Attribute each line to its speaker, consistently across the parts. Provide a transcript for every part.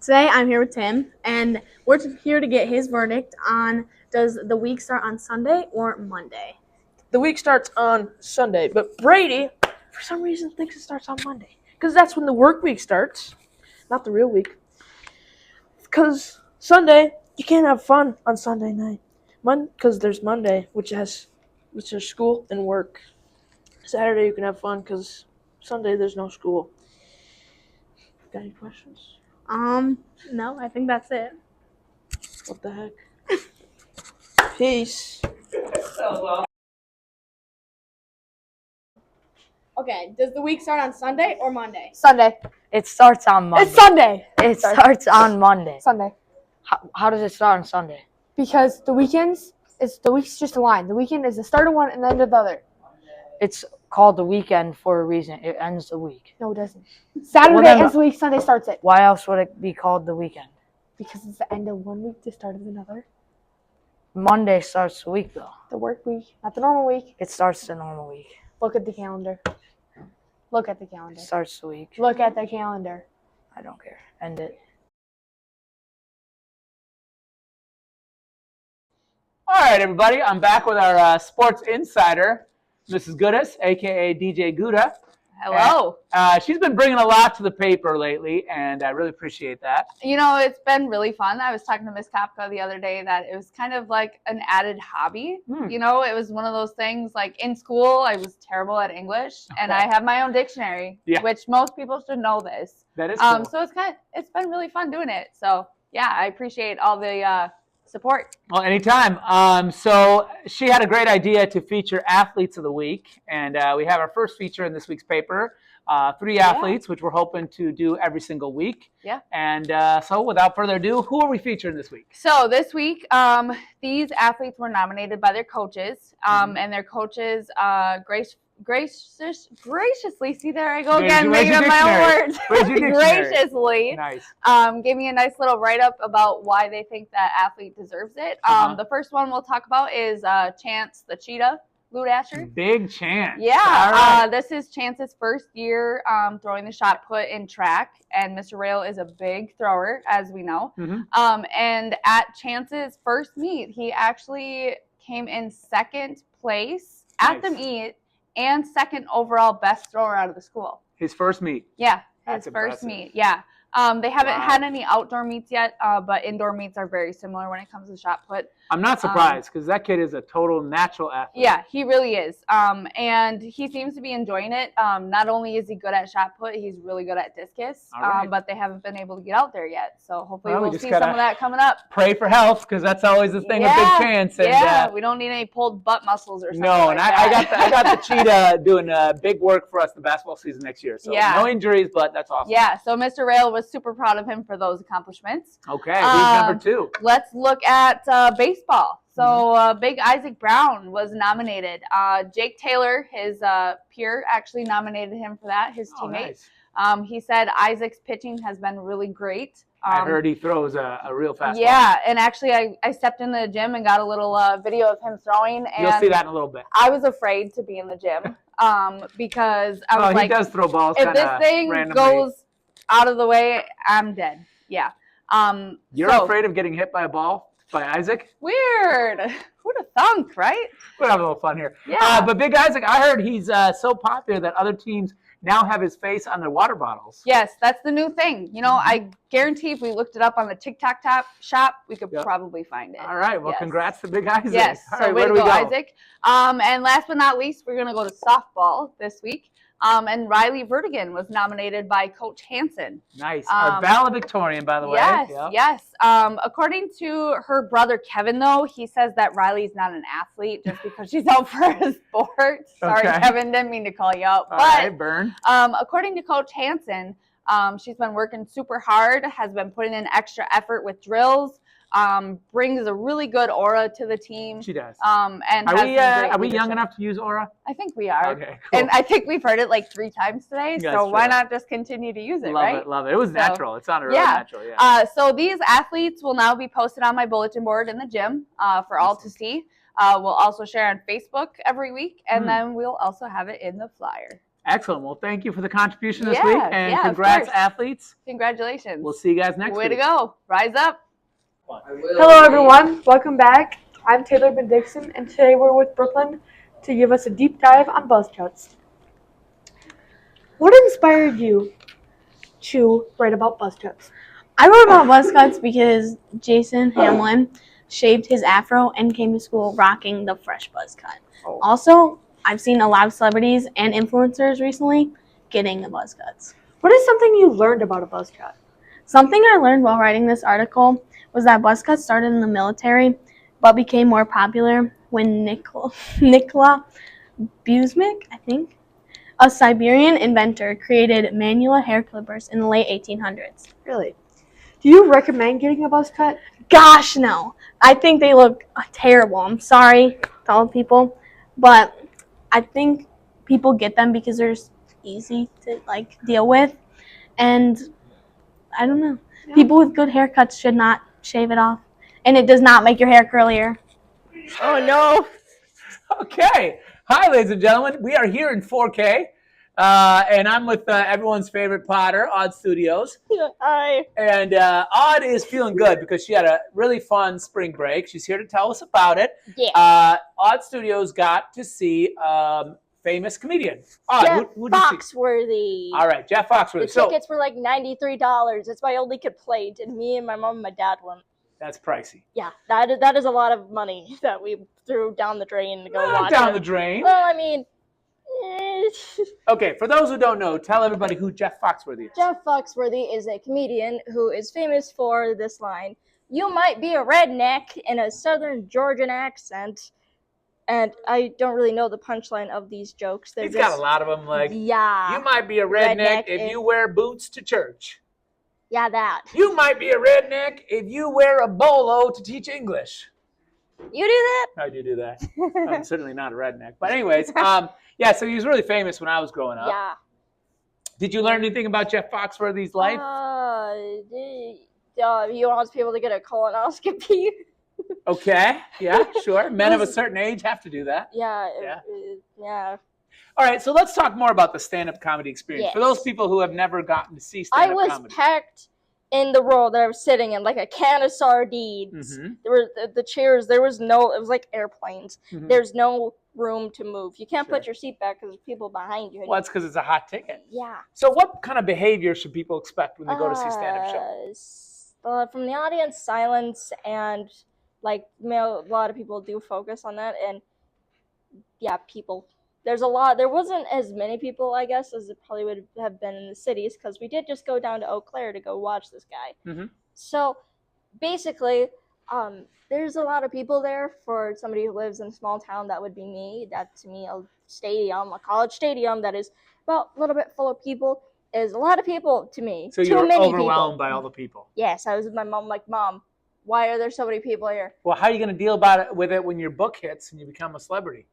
Speaker 1: Today I'm here with Tim, and we're here to get his verdict on does the week start on Sunday or Monday?
Speaker 2: The week starts on Sunday, but Brady, for some reason, thinks it starts on Monday. Because that's when the work week starts, not the real week. Because Sunday, you can't have fun on Sunday night. Because there's Monday, which is school and work. Saturday, you can have fun because Sunday, there's no school. Got any questions?
Speaker 1: No, I think that's it.
Speaker 2: What the heck? Peace.
Speaker 1: Okay, does the week start on Sunday or Monday?
Speaker 3: Sunday. It starts on Monday.
Speaker 4: It's Sunday.
Speaker 3: It starts on Monday.
Speaker 4: Sunday.
Speaker 3: How does it start on Sunday?
Speaker 4: Because the week's just a line. The weekend is the start of one and the end of the other.
Speaker 3: It's called the weekend for a reason. It ends the week.
Speaker 4: No, it doesn't. Saturday ends the week, Sunday starts it.
Speaker 3: Why else would it be called the weekend?
Speaker 4: Because it's the end of one week, the start of another.
Speaker 3: Monday starts the week, though.
Speaker 4: The work week, not the normal week.
Speaker 3: It starts the normal week.
Speaker 4: Look at the calendar. Look at the calendar.
Speaker 3: It starts the week.
Speaker 4: Look at the calendar.
Speaker 3: I don't care. End it.
Speaker 5: All right, everybody. I'm back with our sports insider, Mrs. Goodis, a.k.a. DJ Gouda.
Speaker 6: Hello.
Speaker 5: She's been bringing a lot to the paper lately, and I really appreciate that.
Speaker 6: You know, it's been really fun. I was talking to Miss Kopka the other day that it was kind of like an added hobby. You know, it was one of those things like in school, I was terrible at English, and I have my own dictionary, which most people should know this.
Speaker 5: That is cool.
Speaker 6: So it's been really fun doing it. So, yeah, I appreciate all the support.
Speaker 5: Well, anytime. So she had a great idea to feature athletes of the week, and we have our first feature in this week's paper, 3 athletes, which we're hoping to do every single week.
Speaker 6: Yeah.
Speaker 5: And so without further ado, who are we featuring this week?
Speaker 6: So this week, these athletes were nominated by their coaches, and their coaches graciously, see there I go again, making up my own words. Graciously,
Speaker 5: nice.
Speaker 6: Gave me a nice little write-up about why they think that athlete deserves it. The first one we'll talk about is Chance the Cheetah Ludasher.
Speaker 5: Big Chance.
Speaker 6: Yeah,
Speaker 5: right.
Speaker 6: this is Chance's first year throwing the shot put in track, and Mr. Rail is a big thrower, as we know. And at Chance's first meet, he actually came in second place at the meet, and second overall best thrower out of the school.
Speaker 5: His first meet.
Speaker 6: Yeah,
Speaker 5: That's
Speaker 6: his first
Speaker 5: impressive.
Speaker 6: meet. Yeah. They haven't had any outdoor meets yet, but indoor meets are very similar when it comes to shot put.
Speaker 5: I'm not surprised because that kid is a total natural athlete.
Speaker 6: Yeah, he really is. And he seems to be enjoying it. Not only is he good at shot put, he's really good at discus. But they haven't been able to get out there yet. So hopefully we'll see some of that coming up.
Speaker 5: Pray for health because that's always the thing with Big Chance. And,
Speaker 6: we don't need any pulled butt muscles or something.
Speaker 5: No,
Speaker 6: like
Speaker 5: and
Speaker 6: that.
Speaker 5: I got the Cheetah doing big work for us the basketball season next year. So no injuries, but that's awesome.
Speaker 6: Yeah, so Mr. Rail was super proud of him for those accomplishments.
Speaker 5: Okay, who's number 2?
Speaker 6: Let's look at baseball. So Big Isaac Brown was nominated. Jake Taylor, his peer, actually nominated him for that, his teammate.
Speaker 5: Nice.
Speaker 6: He said Isaac's pitching has been really great.
Speaker 5: I heard he throws a real fast ball.
Speaker 6: Yeah, and actually I stepped in the gym and got a little video of him throwing. And
Speaker 5: you'll see that in a little bit.
Speaker 6: I was afraid to be in the gym because I was
Speaker 5: he does throw balls
Speaker 6: if this thing
Speaker 5: randomly.
Speaker 6: goes out of the way, I'm dead. Yeah.
Speaker 5: You're afraid of getting hit by a ball by Isaac?
Speaker 6: Weird. Who'd have thunk, right?
Speaker 5: We're having a little fun here.
Speaker 6: Yeah.
Speaker 5: But Big Isaac, I heard he's so popular that other teams now have his face on their water bottles.
Speaker 6: Yes, that's the new thing. You know, I guarantee if we looked it up on the TikTok shop, we could probably find it.
Speaker 5: All right. Well, congrats to Big Isaac.
Speaker 6: Yes.
Speaker 5: All
Speaker 6: so
Speaker 5: right,
Speaker 6: way to
Speaker 5: where do
Speaker 6: go,
Speaker 5: we go,
Speaker 6: Isaac. And last but not least, we're going to go to softball this week. And Riley Vertigan was nominated by Coach Hansen.
Speaker 5: Nice. Our valedictorian, by the way.
Speaker 6: Yes. According to her brother Kevin, though, he says that Riley's not an athlete just because she's out for a sport. Sorry, Kevin, didn't mean to call you out.
Speaker 5: All right, burn.
Speaker 6: According to Coach Hansen, she's been working super hard, has been putting in extra effort with drills. Brings a really good aura to the team.
Speaker 5: She does.
Speaker 6: And
Speaker 5: are we young enough to use aura?
Speaker 6: I think we are.
Speaker 5: Okay, cool.
Speaker 6: And I think we've heard it like 3 times today.
Speaker 5: Yeah,
Speaker 6: so why not just continue to use it, right?
Speaker 5: Love it. It was natural. It sounded really natural.
Speaker 6: So these athletes will now be posted on my bulletin board in the gym for all to see. We'll also share on Facebook every week, and then we'll also have it in the flyer.
Speaker 5: Excellent. Well, thank you for the contribution this
Speaker 6: Yeah,
Speaker 5: week, and
Speaker 6: yeah, of
Speaker 5: congrats,
Speaker 6: course.
Speaker 5: athletes.
Speaker 6: Congratulations.
Speaker 5: We'll see you guys next
Speaker 6: Way
Speaker 5: week.
Speaker 6: to go. Rise up.
Speaker 4: Hello, everyone. Welcome back. I'm Taylor Ben Dixon, and today we're with Brooklyn to give us a deep dive on buzz cuts. What inspired you to write about buzz cuts?
Speaker 1: I wrote about buzz cuts because Jason Hamlin shaved his afro and came to school rocking the fresh buzz cut.
Speaker 5: Oh.
Speaker 1: Also, I've seen a lot of celebrities and influencers recently getting the buzz cuts.
Speaker 4: What is something you learned about a buzz cut?
Speaker 1: Something I learned while writing this article was that buzz cuts started in the military but became more popular when Nikola Buzmik, I think, a Siberian inventor, created manual hair clippers in the late 1800s.
Speaker 4: Really? Do you recommend getting a buzz cut?
Speaker 1: Gosh, no. I think they look terrible. I'm sorry to all people, but I think people get them because they're easy to deal with, and I don't know.
Speaker 4: Yeah.
Speaker 1: People with good haircuts should not shave it off, and it does not make your hair curlier.
Speaker 2: Oh no.
Speaker 5: Okay. Hi, ladies and gentlemen. We are here in 4K, and I'm with everyone's favorite Potter, Odd Studios.
Speaker 2: Hi.
Speaker 5: And Odd is feeling good because she had a really fun spring break. She's here to tell us about it.
Speaker 2: Yeah.
Speaker 5: Odd Studios got to see famous comedian. Odd,
Speaker 7: Jeff
Speaker 5: who'd you see?
Speaker 7: Foxworthy.
Speaker 5: All right, Jeff Foxworthy.
Speaker 7: The
Speaker 5: So
Speaker 7: tickets were like $93. It's my only complaint, and me and my mom and my dad went.
Speaker 5: that's pricey.
Speaker 7: Yeah, that is a lot of money that we threw down the drain to go
Speaker 5: Not
Speaker 7: watch.
Speaker 5: down
Speaker 7: it.
Speaker 5: the drain.
Speaker 7: Well, I mean,
Speaker 5: Okay, for those who don't know, tell everybody who Jeff Foxworthy is.
Speaker 7: Jeff Foxworthy is a comedian who is famous for this line: "You might be a redneck," in a southern Georgian accent. And I don't really know the punchline of these jokes. They're
Speaker 5: He's
Speaker 7: just,
Speaker 5: got a lot of them. Like,
Speaker 7: yeah,
Speaker 5: you might be a redneck,
Speaker 7: redneck
Speaker 5: if
Speaker 7: if-
Speaker 5: you wear boots to church.
Speaker 7: yeah, that.
Speaker 5: You might be a redneck if you wear a bolo to teach English.
Speaker 7: You do that?
Speaker 5: I do that. I'm certainly not a redneck. But anyways, yeah, so he was really famous when I was growing up.
Speaker 7: Yeah.
Speaker 5: Did you learn anything about Jeff Foxworthy's life?
Speaker 7: He wants people to get a colonoscopy.
Speaker 5: Okay, yeah, sure. Men of a certain age have to do that.
Speaker 7: Yeah.
Speaker 5: Yeah. All right, so let's talk more about the stand-up comedy experience.
Speaker 7: Yes.
Speaker 5: For those people who have never gotten to see
Speaker 7: I
Speaker 5: stand-up
Speaker 7: was
Speaker 5: comedy.
Speaker 7: packed in the row that I was sitting in, like a can of sardines.
Speaker 5: Mhm.
Speaker 7: There were the chairs. There was no. It was like airplanes.
Speaker 5: Mhm.
Speaker 7: There's no room to move. You can't put
Speaker 5: Sure.
Speaker 7: your seat back because there's people behind you.
Speaker 5: Well, that's because it's a hot ticket.
Speaker 7: Yeah.
Speaker 5: So what kind of behavior should people expect when they go to see stand-up shows?
Speaker 7: From the audience, silence, and like a lot of people do focus on that, and yeah, people. There's a lot. There wasn't as many people, I guess, as it probably would have been in the cities, because we did just go down to Eau Claire to go watch this guy.
Speaker 5: Mhm.
Speaker 7: So basically, there's a lot of people there. For somebody who lives in a small town, that would be me. That, to me, a college stadium that is about a little bit full of people is a lot of people to me.
Speaker 5: So
Speaker 7: Too
Speaker 5: you were
Speaker 7: many
Speaker 5: overwhelmed
Speaker 7: people.
Speaker 5: by all the people.
Speaker 7: Yes, I was with my mom. Like, Mom, why are there so many people here?
Speaker 5: Well, how are you going to deal with it when your book hits and you become a celebrity?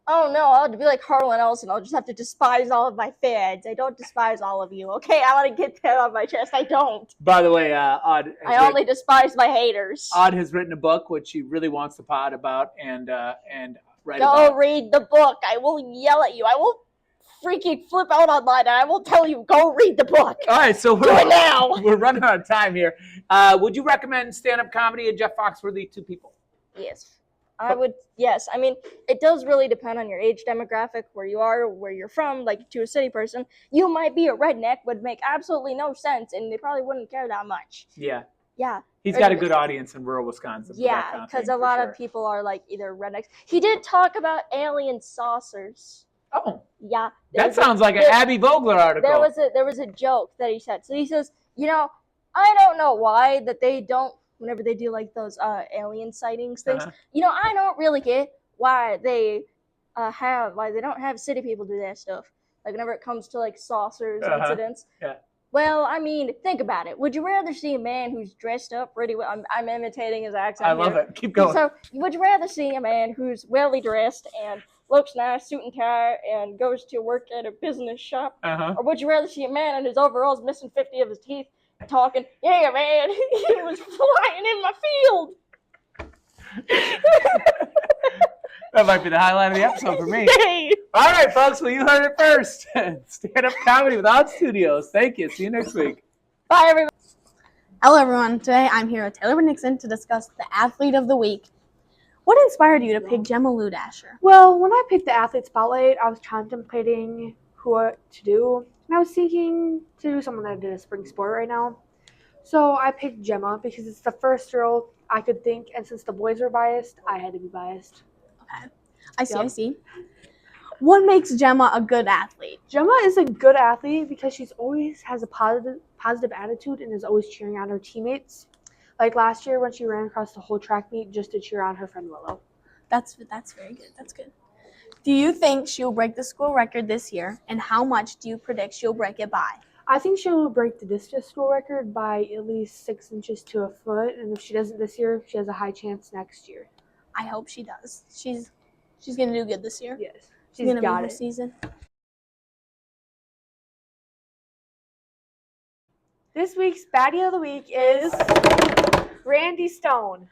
Speaker 7: Oh no, I'll be like Harlan Ellison. I'll just have to despise all of my fans. I don't despise all of you, okay? I want to get that on my chest. I don't.
Speaker 5: By the way, Odd
Speaker 7: I despise my haters.
Speaker 5: Odd has written a book which he really wants to pod about and write
Speaker 7: Go
Speaker 5: about.
Speaker 7: read the book. I will yell at you. I will freaking flip out online, and I will tell you, go read the book.
Speaker 5: All right, so
Speaker 7: Do it now.
Speaker 5: we're running out of time here. Would you recommend stand-up comedy and Jeff Foxworthy to people?
Speaker 7: Yes. I would, yes. I mean, it does really depend on your age demographic, where you are, where you're from. Like, to a city person, you might be a redneck, would make absolutely no sense, and they probably wouldn't care that much.
Speaker 5: Yeah.
Speaker 7: Yeah.
Speaker 5: He's got a good audience in rural Wisconsin.
Speaker 7: Yeah, because a lot of people are, like, either rednecks. He did talk about alien saucers.
Speaker 5: Oh.
Speaker 7: Yeah.
Speaker 5: That sounds like an Abby Vogler article.
Speaker 7: There was a joke that he said. So he says, I don't know why that they don't, whenever they do like those alien sightings things, I don't really get why they don't have city people do that stuff. Like, whenever it comes to like saucers incidents.
Speaker 5: Yeah.
Speaker 7: Well, I mean, think about it. Would you rather see a man who's dressed up really well? I'm imitating his accent.
Speaker 5: I love it. Keep going.
Speaker 7: So, would you rather see a man who's well dressed and looks nice, suit and tie, and goes to work at a business shop? Or would you rather see a man in his overalls missing 50 of his teeth talking, yeah, man, he was flying in my field?
Speaker 5: That might be the highlight of the episode for me. All right, folks. Well, you heard it first. Stand-up comedy with Odd Studios. Thank you. See you next week.
Speaker 7: Bye, everybody.
Speaker 1: Hello, everyone. Today I'm here with Taylor Nixon to discuss the athlete of the week. What inspired you to pick Gemma Ludasher?
Speaker 4: Well, when I picked the athlete spotlight, I was contemplating what to do, and I was thinking to do someone that did a spring sport right now. So I picked Gemma because it's the first girl I could think, and since the boys were biased, I had to be biased.
Speaker 1: Okay. I see. What makes Gemma a good athlete?
Speaker 4: Gemma is a good athlete because she's always has a positive attitude and is always cheering on her teammates. Like last year when she ran across the whole track meet just to cheer on her friend Willow.
Speaker 1: That's very good. That's good. Do you think she'll break the school record this year, and how much do you predict she'll break it by?
Speaker 4: I think she'll break the discus school record by at least 6 inches to a foot, and if she doesn't this year, she has a high chance next year.
Speaker 1: I hope she does. She's gonna do good this year.
Speaker 4: Yes,
Speaker 1: She's gonna
Speaker 4: got
Speaker 1: be her
Speaker 4: it.
Speaker 1: season.
Speaker 4: This week's baddie of the week is Randy Stone.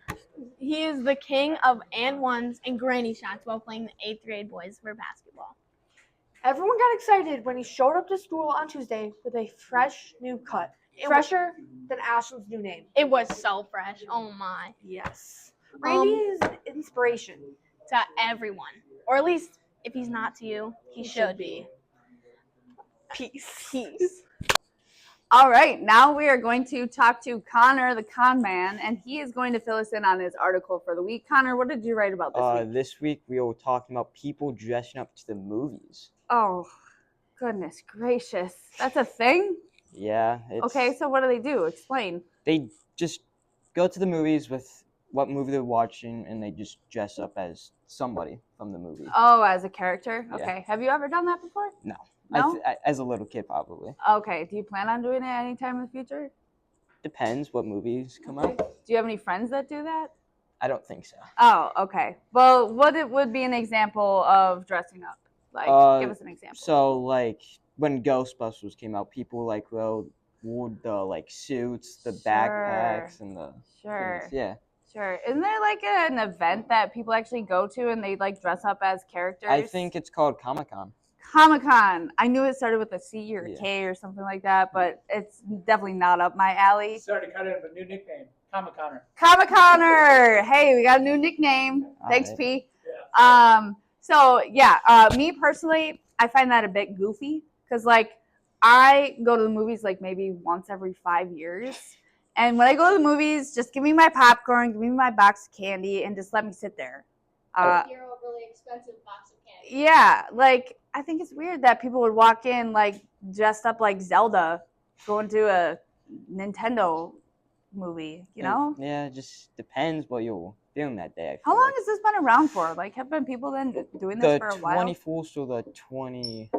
Speaker 1: He is the king of and ones and granny shots while playing the 8th grade boys for basketball.
Speaker 4: Everyone got excited when he showed up to school on Tuesday with a fresh new cut. Fresher than Ashland's new name.
Speaker 1: It was so fresh. Oh my.
Speaker 4: Yes. Randy is an inspiration.
Speaker 1: To everyone. Or at least if he's not to you, he should be. Peace.
Speaker 6: All right, now we are going to talk to Connor, the con man, and he is going to fill us in on his article for the week. Connor, what did you write about this week?
Speaker 8: This week we were talking about people dressing up to the movies.
Speaker 6: Oh, goodness gracious. That's a thing?
Speaker 8: Yeah.
Speaker 6: Okay, so what do they do? Explain.
Speaker 8: They just go to the movies with what movie they're watching, and they just dress up as somebody from the movie.
Speaker 6: Oh, as a character?
Speaker 8: Yeah.
Speaker 6: Okay. Have you ever done that before?
Speaker 8: No.
Speaker 6: No?
Speaker 8: As a little kid, probably.
Speaker 6: Okay. Do you plan on doing it anytime in the future?
Speaker 8: Depends what movies come
Speaker 6: Okay.
Speaker 8: out.
Speaker 6: Do you have any friends that do that?
Speaker 8: I don't think so.
Speaker 6: Oh, okay. Well, what it would be an example of dressing up? Like, give us an example.
Speaker 8: So, like, when Ghostbusters came out, people, like, wore the, suits, the backpacks, and the things. Yeah.
Speaker 6: Sure. Isn't there, like, an event that people actually go to and they, like, dress up as characters?
Speaker 8: I think it's called Comic-Con.
Speaker 6: Comic-Con. I knew it started with a C or a K or something like that, but it's definitely not up my alley.
Speaker 5: Started to cut it a new nickname, Comic-Conner.
Speaker 6: Comic-Conner. Hey, we got a new nickname. Thanks,
Speaker 8: right.
Speaker 6: P.
Speaker 5: Yeah.
Speaker 6: So yeah, me personally, I find that a bit goofy because like I go to the movies like maybe once every 5 years. And when I go to the movies, just give me my popcorn, give me my box of candy, and just let me sit there.
Speaker 7: You're a really expensive box of candy.
Speaker 6: Yeah, like I think it's weird that people would walk in like dressed up like Zelda, going to a Nintendo movie, you know?
Speaker 8: Yeah, it just depends what you're doing that day.
Speaker 6: How long has this been around for? Like, have been people then doing this for a while?
Speaker 8: The 24th to the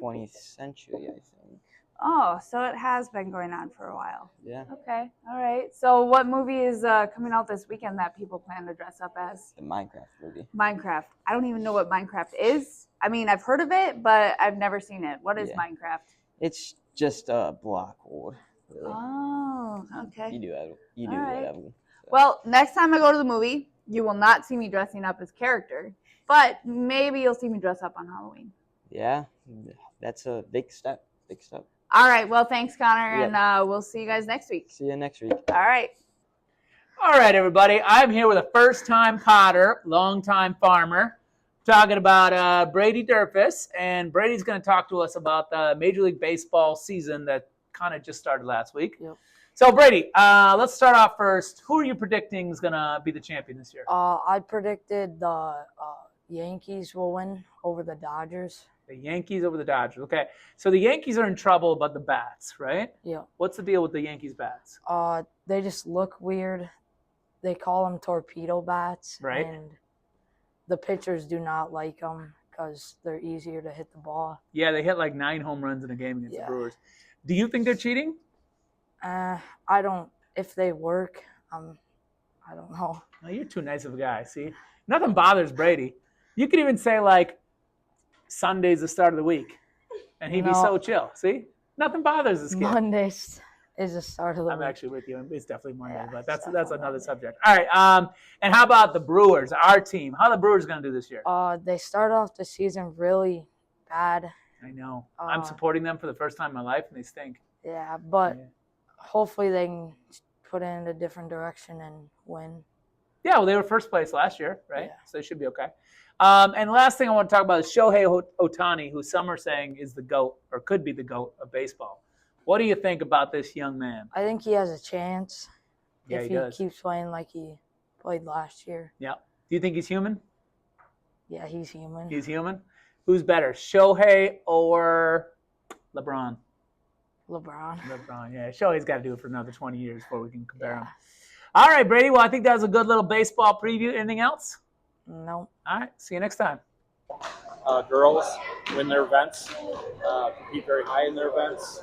Speaker 8: 20th century, I think.
Speaker 6: Oh, so it has been going on for a while.
Speaker 8: Yeah.
Speaker 6: Okay, all right. So what movie is coming out this weekend that people plan to dress up as?
Speaker 8: The Minecraft movie.
Speaker 6: Minecraft. I don't even know what Minecraft is. I mean, I've heard of it, but I've never seen it. What is Minecraft?
Speaker 8: It's just a block world, really.
Speaker 6: Oh, okay.
Speaker 8: You do
Speaker 6: All right.
Speaker 8: whatever. So.
Speaker 6: Well, next time I go to the movie, you will not see me dressing up as character, but maybe you'll see me dress up on Halloween.
Speaker 8: Yeah, that's a big step. Big step.
Speaker 6: All right. Well, thanks, Connor,
Speaker 8: Yep.
Speaker 6: and we'll see you guys next week.
Speaker 8: See you next week.
Speaker 6: All right.
Speaker 5: All right, everybody. I'm here with a first-time potter, long-time farmer, talking about Brady Durfus, and Brady's going to talk to us about the Major League Baseball season that kind of just started last week.
Speaker 3: Yep.
Speaker 5: So, Brady, let's start off first. Who are you predicting is going to be the champion this year?
Speaker 3: I predicted the Yankees will win over the Dodgers.
Speaker 5: The Yankees over the Dodgers. Okay, so the Yankees are in trouble about the bats, right?
Speaker 3: Yeah.
Speaker 5: What's the deal with the Yankees bats?
Speaker 3: They just look weird. They call them torpedo bats.
Speaker 5: Right.
Speaker 3: And the pitchers do not like them because they're easier to hit the ball.
Speaker 5: Yeah, they hit like 9 home runs in a game against the
Speaker 3: Yeah.
Speaker 5: Brewers. Do you think they're cheating?
Speaker 3: I don't. If they work, I don't know.
Speaker 5: Oh, you're too nice of a guy, see? Nothing bothers Brady. You could even say, like, Sunday's the start of the week, and he'd be
Speaker 3: No.
Speaker 5: so chill, see? Nothing bothers this kid.
Speaker 3: Mondays. Is the start of the
Speaker 5: I'm
Speaker 3: week.
Speaker 5: actually with you. It's definitely Monday,
Speaker 3: Yeah,
Speaker 5: but
Speaker 3: it's
Speaker 5: that's
Speaker 3: definitely
Speaker 5: another
Speaker 3: Monday.
Speaker 5: subject. All right. And how about the Brewers, our team? How are the Brewers going to do this year?
Speaker 3: They started off the season really bad.
Speaker 5: I know. I'm supporting them for the first time in my life, and they stink.
Speaker 3: Yeah, but hopefully they can put it in a different direction and win.
Speaker 5: Yeah, well, they were first place last year, right?
Speaker 3: Yeah.
Speaker 5: So they should be okay. And the last thing I want to talk about is Shohei Ohtani, who some are saying is the GOAT or could be the GOAT of baseball. What do you think about this young man?
Speaker 3: I think he has a chance if he
Speaker 5: does.
Speaker 3: keeps playing like he played last year.
Speaker 5: Yeah. Do you think he's human?
Speaker 3: Yeah, he's human.
Speaker 5: He's human? Who's better, Shohei or LeBron?
Speaker 3: LeBron,
Speaker 5: yeah. Shohei's got to do it for another 20 years before we can compare him. All right, Brady. Well, I think that was a good little baseball preview. Anything else?
Speaker 3: No.
Speaker 5: All right. See you next time.
Speaker 9: Girls win their events, compete very high in their events,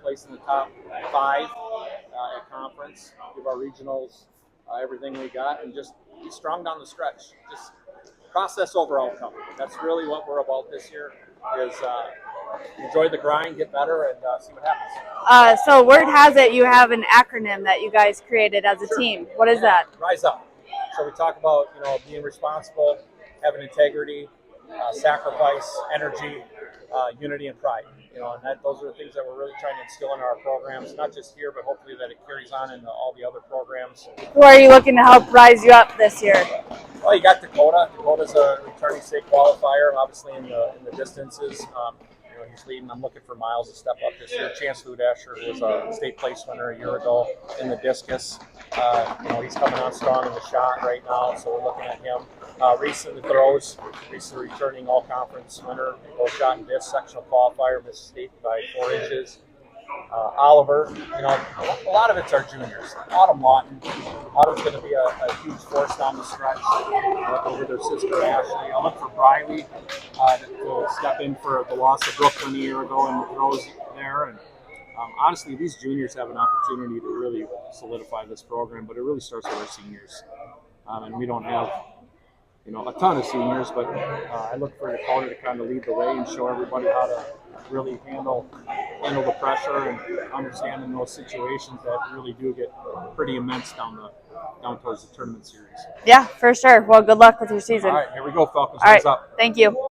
Speaker 9: place in the top 5 at conference, give our regionals everything we got, and just be strong down the stretch. Just process over outcome. That's really what we're about this year, is enjoy the grind, get better, and see what happens.
Speaker 10: So word has it you have an acronym that you guys created as a team. What is that?
Speaker 9: Rise up. So we talk about being responsible, having integrity, sacrifice, energy, unity, and pride. And those are the things that we're really trying to instill in our programs, not just here, but hopefully that it carries on in all the other programs.
Speaker 10: Who are you looking to help rise you up this year?
Speaker 9: Well, you got Dakota. Dakota's a returning state qualifier, obviously in the distances. He's leading. I'm looking for Miles to step up this year. Chance Ludasher, who was a state place winner a year ago in the discus. He's coming on strong in the shot right now, so we're looking at him. Reese in the throws. Reese, the returning all-conference winner, both shot and disc, sectional qualifier, missed state by 4 inches. Oliver, a lot of it's our juniors. Autumn Lawton. Autumn's going to be a huge force down the stretch over their sister Ashley. I'll look for Briley to step in for the loss of Brooklyn a year ago and the throws there. And honestly, these juniors have an opportunity to really solidify this program, but it really starts with our seniors. And we don't have a ton of seniors, but I look for Dakota to kind of lead the way and show everybody how to really handle the pressure and understand in those situations that really do get pretty immense down towards the tournament series.
Speaker 10: Yeah, for sure. Well, good luck with your season.
Speaker 9: All right, here we go, Falcons.
Speaker 10: All right,
Speaker 9: up.
Speaker 10: thank you.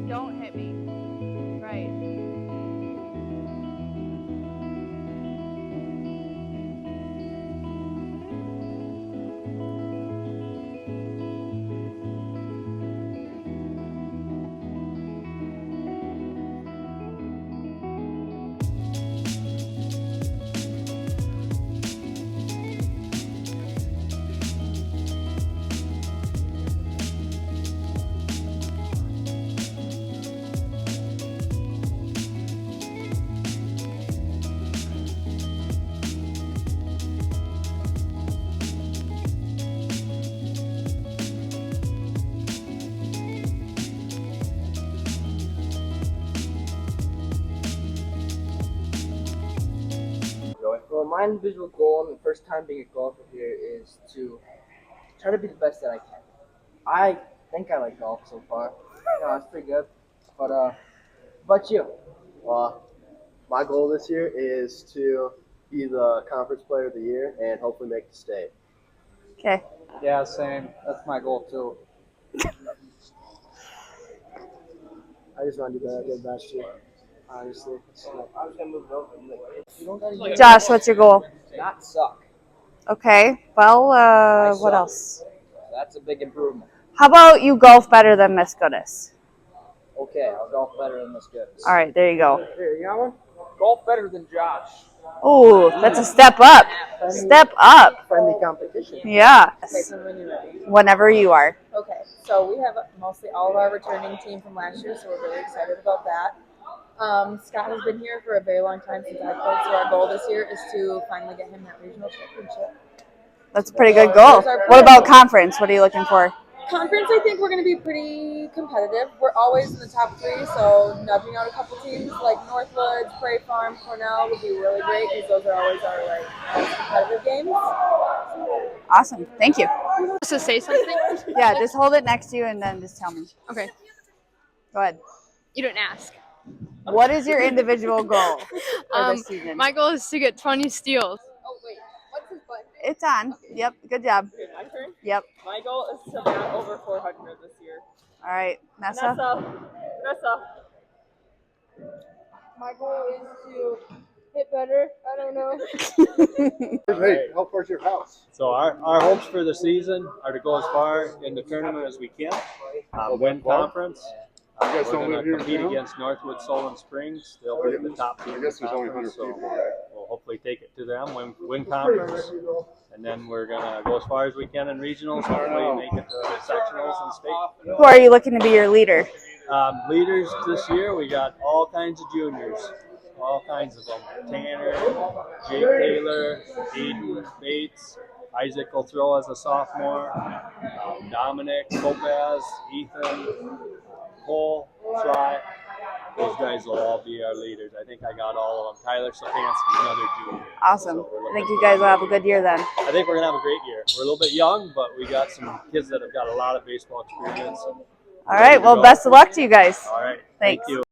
Speaker 10: Don't hit me. Right.
Speaker 11: Well, my individual goal and the first time being a golfer here is to try to be the best that I can. I think I like golf so far. Yeah, it's pretty good. But you? Well, my goal this year is to be the conference player of the year and hopefully make the state.
Speaker 10: Okay.
Speaker 12: Yeah, same. That's my goal too.
Speaker 11: I just want to do better than last year. Honestly, I was gonna move it over.
Speaker 10: Josh, what's your goal?
Speaker 11: Not suck.
Speaker 10: Okay. Well, what else?
Speaker 11: That's a big improvement.
Speaker 10: How about you golf better than Miss Goodness?
Speaker 11: Okay, I'll golf better than this good.
Speaker 10: All right, there you go.
Speaker 11: Here, you got one? Golf better than Josh.
Speaker 10: Oh, that's a step up. Step up.
Speaker 11: Friendly competition.
Speaker 10: Yeah.
Speaker 13: Okay, so when you're ready.
Speaker 10: Whenever you are.
Speaker 13: Okay, so we have mostly all of our returning team from last year, so we're really excited about that. Scott has been here for a very long time since I played, so our goal this year is to finally get him that regional championship.
Speaker 10: That's a pretty good goal. What about conference? What are you looking for?
Speaker 13: Conference, I think we're going to be pretty competitive. We're always in the top 3, so nudging out a couple teams like Northwoods, Prairie Farm, Cornell would be really great because those are always our most competitive games.
Speaker 10: Awesome. Thank you.
Speaker 1: To say something?
Speaker 10: Yeah, just hold it next to you and then just tell me.
Speaker 1: Okay.
Speaker 10: Go ahead.
Speaker 1: You didn't ask.
Speaker 10: What is your individual goal for this season?
Speaker 1: My goal is to get 20 steals.
Speaker 13: Oh, wait. What's his button?
Speaker 10: It's on. Yep. Good job.
Speaker 13: Okay, my turn?
Speaker 10: Yep.
Speaker 13: My goal is to bat over 400 this year.
Speaker 10: All right. Nessa?
Speaker 13: Nessa. My goal is to hit better. I don't know.
Speaker 14: Hey, how far's your house? So our hopes for the season are to go as far in the tournament as we can, win conference. We're going to compete against Northwood, Solon Springs. They'll be in the top team. I guess there's only 100 people, right? We'll hopefully take it to them, win conference, and then we're going to go as far as we can in regionals. Hopefully make it to sectionals and state.
Speaker 10: Who are you looking to be your leader?
Speaker 14: Leaders this year, we got all kinds of juniors. All kinds of them. Tanner, Jake Taylor, Aiden Bates, Isaac will throw as a sophomore, Dominic, Lopez, Ethan, Cole, Try. Those guys will all be our leaders. I think I got all of them. Tyler Stefanski, another junior.
Speaker 10: Awesome.
Speaker 14: So
Speaker 10: I think you guys will have a good year then.
Speaker 14: I think we're going to have a great year. We're a little bit young, but we got some kids that have got a lot of baseball experience.
Speaker 10: All right. Well, best of luck to you guys.
Speaker 14: All right.
Speaker 10: Thanks.
Speaker 14: Thank you.